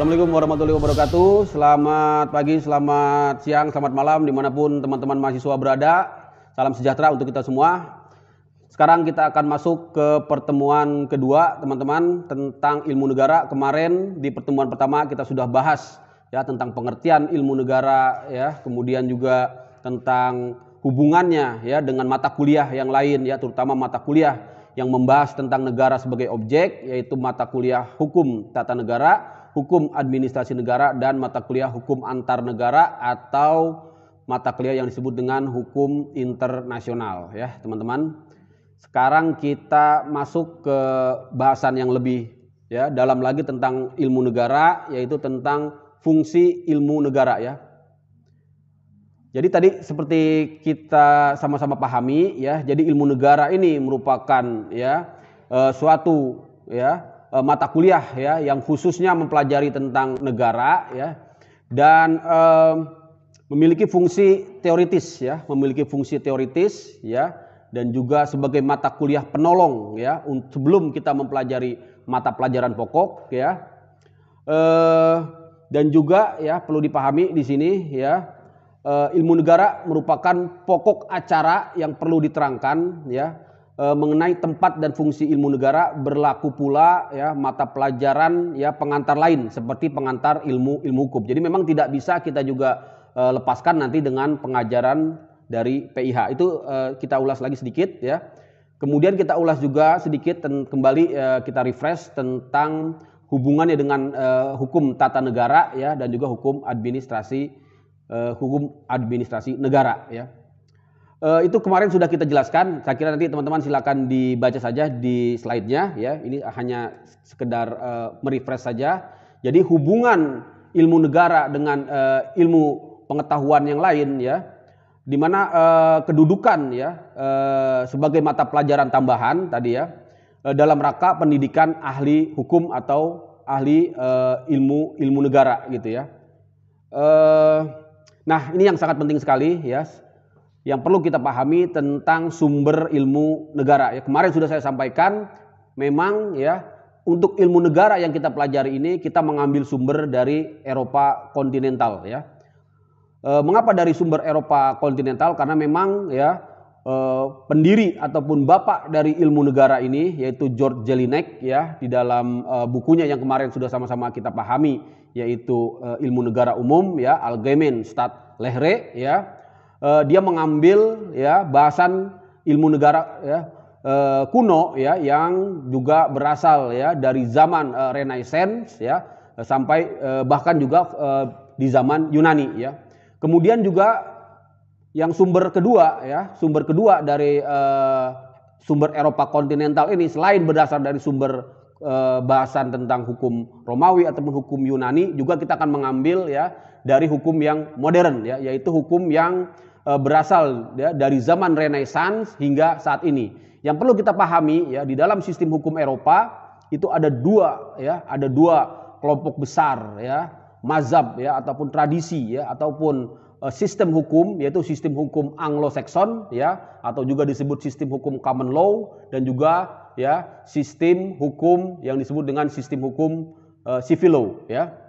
Assalamualaikum warahmatullahi wabarakatuh. Selamat pagi, selamat siang, selamat malam dimanapun teman-teman mahasiswa berada. Salam sejahtera untuk kita semua. Sekarang kita akan masuk ke pertemuan kedua teman-teman tentang ilmu negara. Kemarin di pertemuan pertama kita sudah bahas ya tentang pengertian ilmu negara ya, kemudian juga tentang hubungannya ya dengan mata kuliah yang lain ya, terutama mata kuliah yang membahas tentang negara sebagai objek, yaitu mata kuliah hukum tata negara, hukum administrasi negara, dan mata kuliah hukum antar negara atau mata kuliah yang disebut dengan hukum internasional ya teman-teman. Sekarang kita masuk ke bahasan yang lebih ya dalam lagi tentang ilmu negara, yaitu tentang fungsi ilmu negara ya. Jadi tadi seperti kita sama-sama pahami ya, jadi ilmu negara ini merupakan ya suatu ya mata kuliah ya yang khususnya mempelajari tentang negara ya, dan memiliki fungsi teoritis ya, dan juga sebagai mata kuliah penolong ya sebelum kita mempelajari mata pelajaran pokok ya. Dan juga ya perlu dipahami di sini ya, ilmu negara merupakan pokok acara yang perlu diterangkan ya mengenai tempat dan fungsi ilmu negara. Berlaku pula ya mata pelajaran ya pengantar lain seperti pengantar ilmu hukum. Jadi memang tidak bisa kita juga lepaskan nanti dengan pengajaran dari PIH. Itu kita ulas lagi sedikit ya. Kemudian kita ulas juga sedikit kembali kita refresh tentang hubungannya dengan hukum tata negara ya, dan juga hukum administrasi negara ya. Itu kemarin sudah kita jelaskan. Saya kira nanti teman-teman silakan dibaca saja di slide-nya ya. Ini hanya sekedar merefresh saja. Jadi hubungan ilmu negara dengan ilmu pengetahuan yang lain ya, di mana kedudukan ya sebagai mata pelajaran tambahan tadi ya dalam rangka pendidikan ahli hukum atau ahli ilmu negara gitu ya. Nah, ini yang sangat penting sekali ya, yang perlu kita pahami tentang sumber ilmu negara ya. Kemarin sudah saya sampaikan, memang ya untuk ilmu negara yang kita pelajari ini kita mengambil sumber dari Eropa kontinental ya. Mengapa dari sumber Eropa kontinental? Karena memang ya pendiri ataupun bapak dari ilmu negara ini yaitu George Jelinek ya, di dalam bukunya yang kemarin sudah sama-sama kita pahami, yaitu ilmu negara umum ya, Algemeen Staatslehre ya. Dia mengambil ya bahasan ilmu negara ya kuno ya, yang juga berasal ya dari zaman Renaissance ya sampai bahkan juga di zaman Yunani ya. Kemudian juga yang sumber kedua dari sumber Eropa kontinental ini, selain berdasar dari sumber bahasan tentang hukum Romawi ataupun hukum Yunani, juga kita akan mengambil ya dari hukum yang modern ya, yaitu hukum yang berasal ya dari zaman Renaissance hingga saat ini. Yang perlu kita pahami ya, di dalam sistem hukum Eropa itu ada dua kelompok besar ya, mazhab ya ataupun tradisi ya, ataupun sistem hukum, yaitu sistem hukum Anglo-Saxon ya, atau juga disebut sistem hukum common law, dan juga ya sistem hukum yang disebut dengan sistem hukum civil law ya.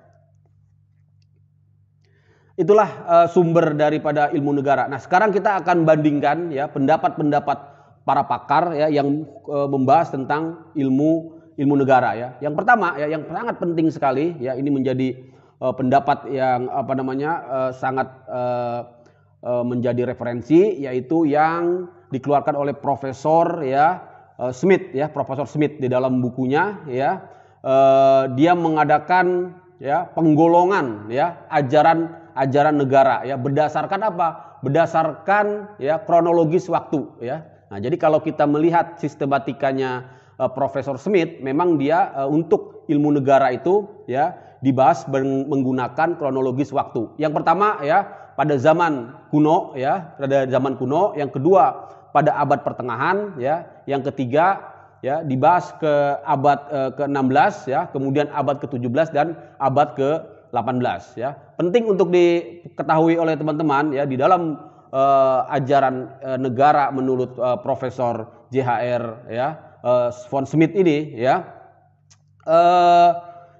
Itulah sumber daripada ilmu negara. Nah, sekarang kita akan bandingkan ya pendapat-pendapat para pakar ya yang membahas tentang ilmu negara ya. Yang pertama ya, yang sangat penting sekali ya, ini menjadi pendapat yang sangat menjadi referensi, yaitu yang dikeluarkan oleh Profesor ya Smith ya, Profesor Smith di dalam bukunya ya. Dia mengadakan ya penggolongan ya ajaran negara ya, berdasarkan apa? Berdasarkan ya kronologis waktu ya. Nah, jadi kalau kita melihat sistematikanya Profesor Smith, memang dia untuk ilmu negara itu ya dibahas menggunakan kronologis waktu. Yang pertama ya pada zaman kuno ya, yang kedua pada abad pertengahan ya, yang ketiga ya dibahas ke abad ke-16 ya, kemudian abad ke-17 dan abad ke-18 ya. Penting untuk diketahui oleh teman-teman ya, di dalam ajaran negara menurut Profesor JHR ya von Smith ini ya,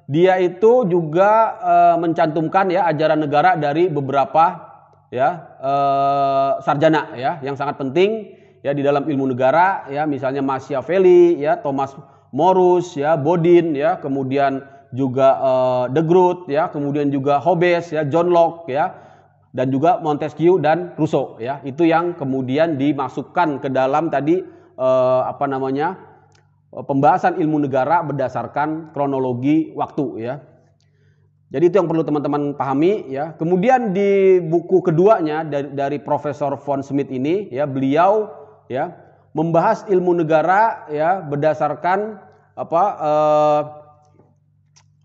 dia itu juga mencantumkan ya ajaran negara dari beberapa ya sarjana ya yang sangat penting ya di dalam ilmu negara ya, misalnya Machiavelli ya, Thomas Morus ya, Bodin ya, kemudian juga De Groot ya, kemudian juga Hobbes ya, John Locke ya, dan juga Montesquieu dan Rousseau ya. Itu yang kemudian dimasukkan ke dalam tadi pembahasan ilmu negara berdasarkan kronologi waktu ya. Jadi itu yang perlu teman-teman pahami ya. Kemudian di buku keduanya dari Profesor von Schmidt ini ya, beliau ya membahas ilmu negara ya berdasarkan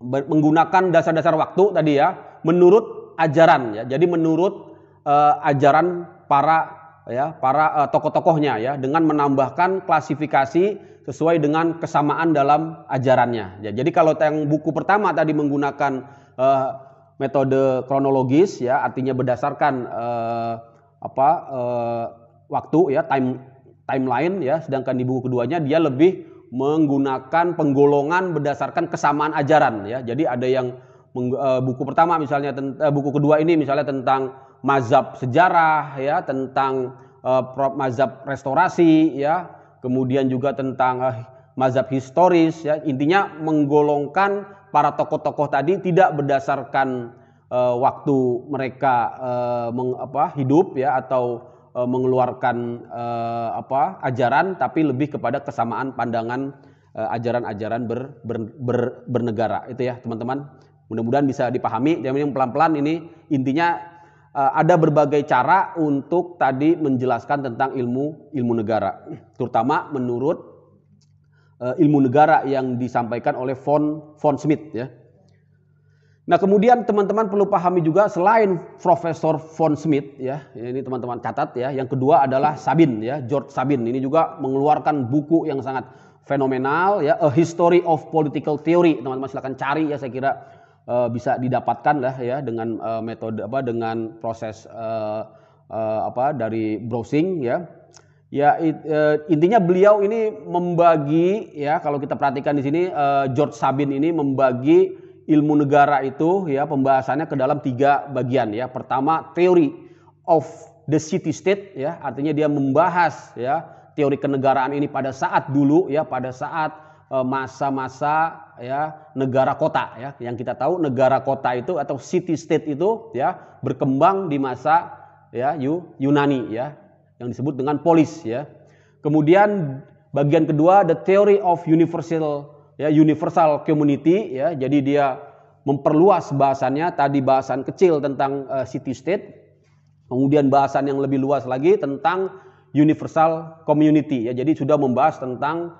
menggunakan dasar-dasar waktu tadi ya, menurut ajaran ya. Jadi menurut ajaran para tokoh-tokohnya ya, dengan menambahkan klasifikasi sesuai dengan kesamaan dalam ajarannya. Ya, jadi kalau yang buku pertama tadi menggunakan metode kronologis ya, artinya berdasarkan waktu ya, timeline ya, sedangkan di buku keduanya dia lebih menggunakan penggolongan berdasarkan kesamaan ajaran ya. Jadi ada yang buku pertama misalnya buku kedua ini misalnya tentang mazhab sejarah ya, tentang mazhab restorasi ya, kemudian juga tentang mazhab historis ya. Intinya menggolongkan para tokoh-tokoh tadi tidak berdasarkan waktu mereka hidup ya, atau mengeluarkan ajaran, tapi lebih kepada kesamaan pandangan ajaran-ajaran bernegara. Itu ya teman-teman, mudah-mudahan bisa dipahami. Yang pelan-pelan ini intinya ada berbagai cara untuk tadi menjelaskan tentang ilmu negara, terutama menurut ilmu negara yang disampaikan oleh von Schmidt ya. Nah, kemudian teman-teman perlu pahami juga selain Profesor von Schmidt ya, ini teman-teman catat ya, yang kedua adalah Sabin ya, George Sabin. Ini juga mengeluarkan buku yang sangat fenomenal ya, A History of Political Theory. Teman-teman silakan cari ya, saya kira bisa didapatkan lah ya dengan metode dengan proses dari browsing ya. Ya intinya beliau ini membagi ya, kalau kita perhatikan di sini George Sabin ini membagi ilmu negara itu ya pembahasannya ke dalam 3 bagian ya. Pertama, theory of the city state ya, artinya dia membahas ya teori kenegaraan ini pada saat dulu ya, pada saat masa-masa ya negara kota ya. Yang kita tahu negara kota itu atau city state itu ya berkembang di masa ya Yunani ya, yang disebut dengan polis ya. Kemudian bagian kedua, the theory of universal community ya. Jadi dia memperluas bahasannya, tadi bahasan kecil tentang city state, kemudian bahasan yang lebih luas lagi tentang universal community ya. Jadi sudah membahas tentang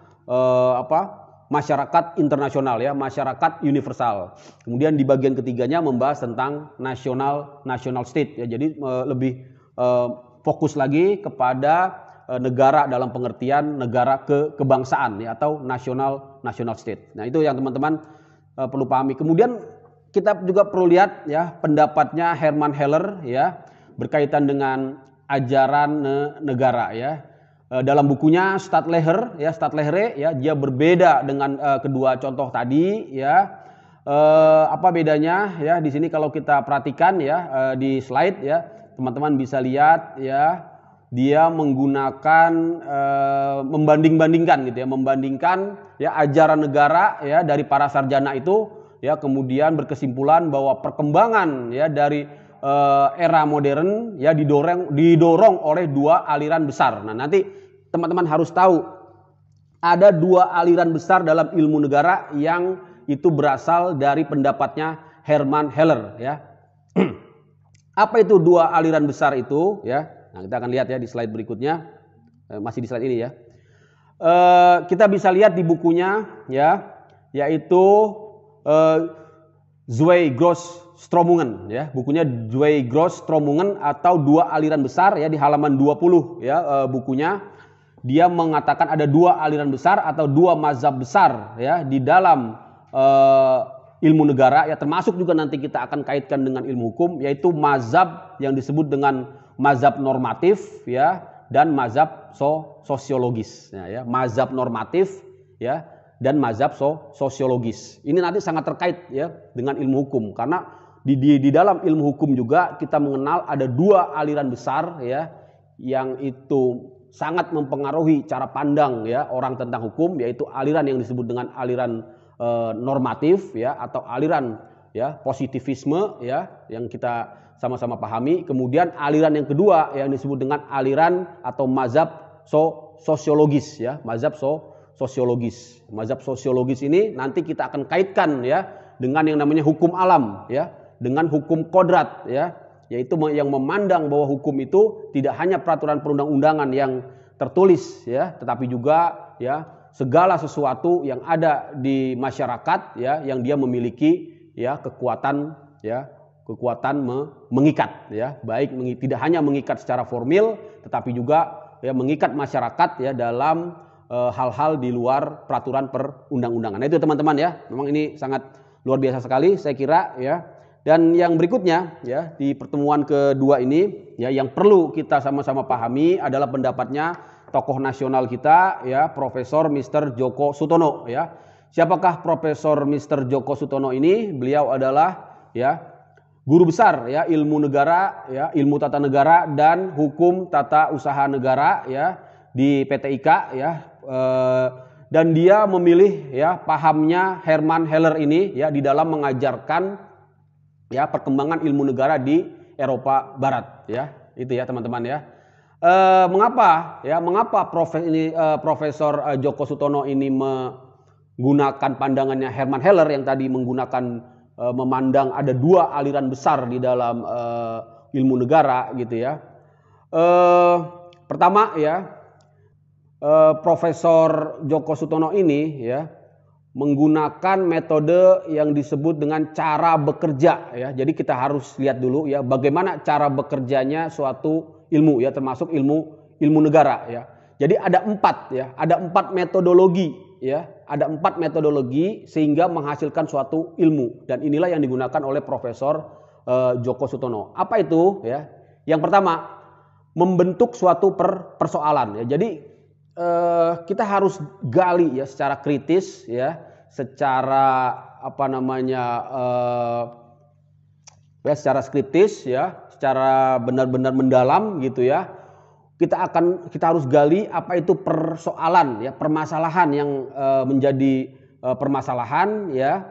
masyarakat internasional ya, masyarakat universal. Kemudian di bagian ketiganya membahas tentang national state ya. Jadi lebih fokus lagi kepada negara dalam pengertian negara kebangsaan ya, atau national state. Nah, itu yang teman-teman perlu pahami. Kemudian kita juga perlu lihat ya pendapatnya Hermann Heller ya berkaitan dengan ajaran negara ya. Dalam bukunya Stadtlehre ya, dia berbeda dengan kedua contoh tadi ya. Apa bedanya ya? Di sini kalau kita perhatikan ya di slide ya, teman-teman bisa lihat ya, dia menggunakan membanding-bandingkan gitu ya, membandingkan ya ajaran negara ya dari para sarjana itu ya, kemudian berkesimpulan bahwa perkembangan ya dari era modern ya didorong oleh 2 aliran besar. Nah, nanti teman-teman harus tahu ada 2 aliran besar dalam ilmu negara yang itu berasal dari pendapatnya Hermann Heller ya. Apa itu 2 aliran besar itu ya? Nah, kita akan lihat ya di slide berikutnya, masih di slide ini ya. Kita bisa lihat di bukunya ya, yaitu Zwei Großströmungen ya, bukunya Zwei Großströmungen atau 2 aliran besar ya, di halaman 20 ya bukunya. Dia mengatakan ada 2 aliran besar atau 2 mazhab besar ya di dalam ilmu negara ya, termasuk juga nanti kita akan kaitkan dengan ilmu hukum, yaitu mazhab yang disebut dengan mazhab normatif ya dan mazhab sosiologis ya. Mazhab normatif ya dan mazhab sosiologis. Ini nanti sangat terkait ya dengan ilmu hukum, karena di dalam ilmu hukum juga kita mengenal ada dua aliran besar ya yang itu sangat mempengaruhi cara pandang ya orang tentang hukum, yaitu aliran yang disebut dengan aliran normatif ya atau aliran ya positivisme ya yang kita sama-sama pahami. Kemudian aliran yang kedua yang disebut dengan aliran atau mazhab sosiologis ya, mazhab sosiologis. Mazhab sosiologis ini nanti kita akan kaitkan ya dengan yang namanya hukum alam ya, dengan hukum kodrat ya, yaitu yang memandang bahwa hukum itu tidak hanya peraturan perundang-undangan yang tertulis ya, tetapi juga ya segala sesuatu yang ada di masyarakat ya yang dia memiliki ya kekuatan mengikat ya, baik tidak hanya mengikat secara formil tetapi juga ya mengikat masyarakat ya dalam hal-hal di luar peraturan perundang-undangan. Nah itu teman-teman ya, memang ini sangat luar biasa sekali saya kira ya. Dan yang berikutnya ya di pertemuan kedua ini ya yang perlu kita sama-sama pahami adalah pendapatnya tokoh nasional kita ya Profesor Mr. Djoko Sutono ya. Siapakah Profesor Mr. Djoko Sutono ini? Beliau adalah ya guru besar ya ilmu negara ya, ilmu tata negara dan hukum tata usaha negara ya di PT IKA ya. Dan dia memilih ya pahamnya Herman Heller ini ya di dalam mengajarkan ya perkembangan ilmu negara di Eropa Barat ya. Itu ya teman-teman ya. Mengapa Profesor Djoko Sutono ini menggunakan pandangannya Herman Heller yang tadi menggunakan memandang ada dua aliran besar di dalam ilmu negara gitu ya. Pertama ya Profesor Djoko Sutono ini ya menggunakan metode yang disebut dengan cara bekerja ya. Jadi kita harus lihat dulu ya bagaimana cara bekerjanya suatu ilmu ya, termasuk ilmu negara ya. Jadi ada empat metodologi ya, ada empat metodologi sehingga menghasilkan suatu ilmu, dan inilah yang digunakan oleh Profesor Djoko Sutono. Apa itu ya? Yang pertama, membentuk suatu persoalan ya. Jadi kita harus gali ya secara kritis ya, secara secara kritis ya, secara benar-benar mendalam gitu ya. Kita harus gali apa itu persoalan ya, permasalahan yang menjadi permasalahan ya,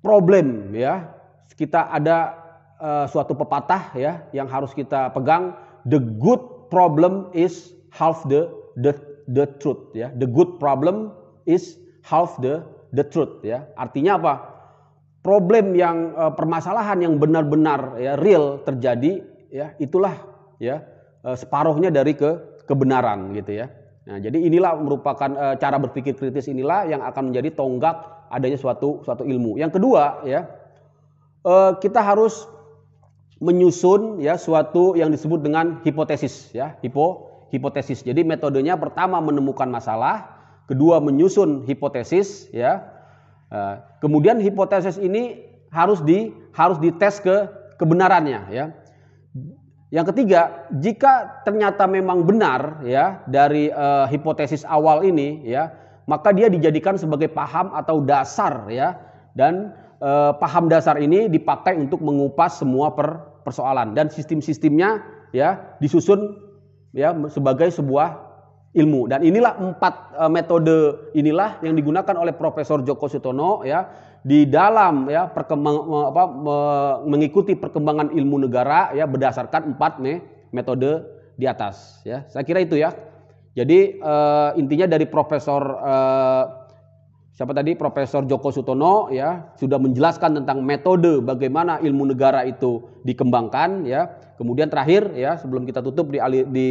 problem ya. Kita ada suatu pepatah ya yang harus kita pegang, the good problem is half the truth ya. The good problem is half the truth ya. Artinya apa? Problem yang permasalahan yang benar-benar ya real terjadi ya, itulah ya separuhnya dari kebenaran gitu ya. Nah, jadi inilah merupakan cara berpikir kritis inilah yang akan menjadi tonggak adanya suatu ilmu. Yang kedua ya, kita harus menyusun ya suatu yang disebut dengan hipotesis ya, hipotesis. Jadi metodenya pertama menemukan masalah, kedua menyusun hipotesis ya. Kemudian hipotesis ini harus dites kebenarannya ya. Yang ketiga, jika ternyata memang benar ya dari hipotesis awal ini ya, maka dia dijadikan sebagai paham atau dasar ya, dan paham dasar ini dipakai untuk mengupas semua persoalan, dan sistem-sistemnya ya disusun ya sebagai sebuah ilmu. Dan inilah empat metode inilah yang digunakan oleh Profesor Djoko Sutono ya di dalam ya mengikuti perkembangan ilmu negara ya berdasarkan empat metode di atas ya. Saya kira itu ya. Jadi intinya dari Profesor Djoko Sutono ya sudah menjelaskan tentang metode bagaimana ilmu negara itu dikembangkan ya. Kemudian terakhir ya sebelum kita tutup di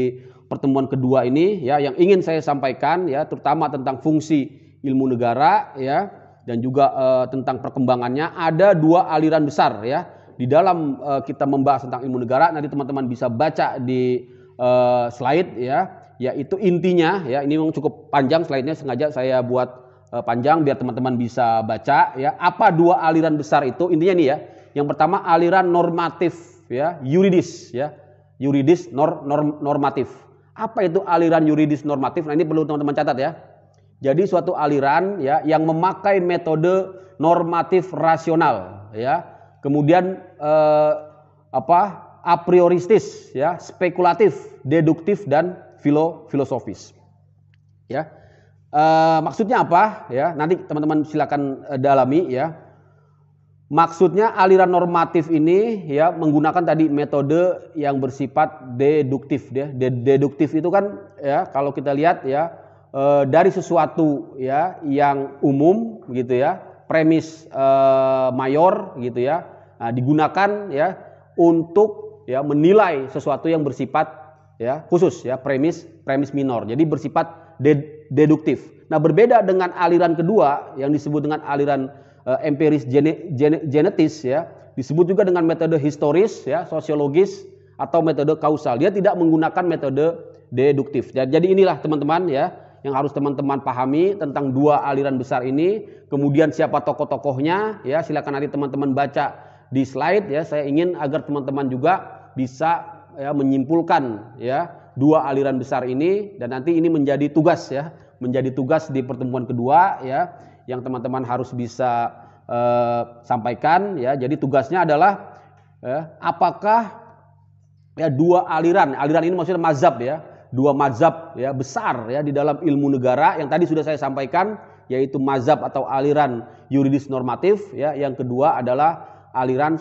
pertemuan kedua ini ya yang ingin saya sampaikan ya terutama tentang fungsi ilmu negara ya dan juga tentang perkembangannya. Ada dua aliran besar ya di dalam kita membahas tentang ilmu negara. Nanti teman-teman bisa baca di slide ya, yaitu intinya ya, ini memang cukup panjang slide-nya, sengaja saya buat panjang biar teman-teman bisa baca ya. Apa dua aliran besar itu? Intinya nih ya. Yang pertama aliran normatif ya, yuridis ya. Yuridis normatif. Apa itu aliran yuridis normatif? Nah, ini perlu teman-teman catat ya. Jadi suatu aliran ya yang memakai metode normatif rasional ya. Kemudian a prioristis ya, spekulatif, deduktif dan filosofis. Ya. Maksudnya apa ya? Nanti teman-teman silakan dalami ya. Maksudnya aliran normatif ini ya menggunakan tadi metode yang bersifat deduktif ya. Deduktif itu kan ya kalau kita lihat ya dari sesuatu ya yang umum gitu ya, premis mayor gitu ya. Nah, digunakan ya untuk ya menilai sesuatu yang bersifat ya khusus ya, premis minor. Jadi bersifat deduktif. Nah, berbeda dengan aliran kedua yang disebut dengan aliran empiris genetis ya, disebut juga dengan metode historis ya, sosiologis atau metode kausal. Dia tidak menggunakan metode deduktif. Jadi inilah teman-teman ya yang harus teman-teman pahami tentang dua aliran besar ini. Kemudian siapa tokoh-tokohnya ya, silakan nanti teman-teman baca di slide ya. Saya ingin agar teman-teman juga bisa ya menyimpulkan ya dua aliran besar ini, dan nanti ini menjadi tugas ya, menjadi tugas di pertemuan kedua ya, yang teman-teman harus bisa sampaikan ya. Jadi tugasnya adalah ya, apakah ya dua aliran ini maksudnya mazhab ya, dua mazhab ya besar ya di dalam ilmu negara yang tadi sudah saya sampaikan, yaitu mazhab atau aliran yuridis normatif ya, yang kedua adalah aliran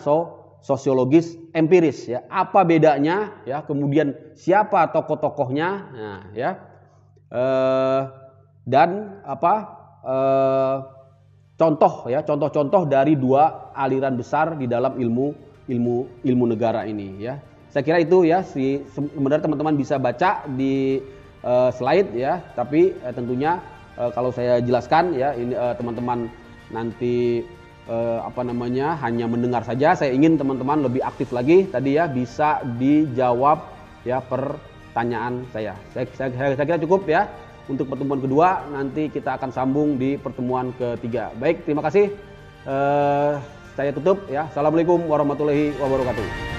sosiologis empiris ya. Apa bedanya ya, kemudian siapa tokoh-tokohnya nah, ya. Dan apa contoh-contoh dari dua aliran besar di dalam ilmu negara ini ya. Saya kira itu ya, sebenarnya teman-teman bisa baca di slide ya, tapi tentunya kalau saya jelaskan ya ini teman-teman nanti hanya mendengar saja. Saya ingin teman-teman lebih aktif lagi tadi ya, bisa dijawab ya pertanyaan saya. Saya kira cukup ya. Untuk pertemuan kedua nanti kita akan sambung di pertemuan ketiga. Baik, terima kasih. Saya tutup ya. Assalamualaikum warahmatullahi wabarakatuh.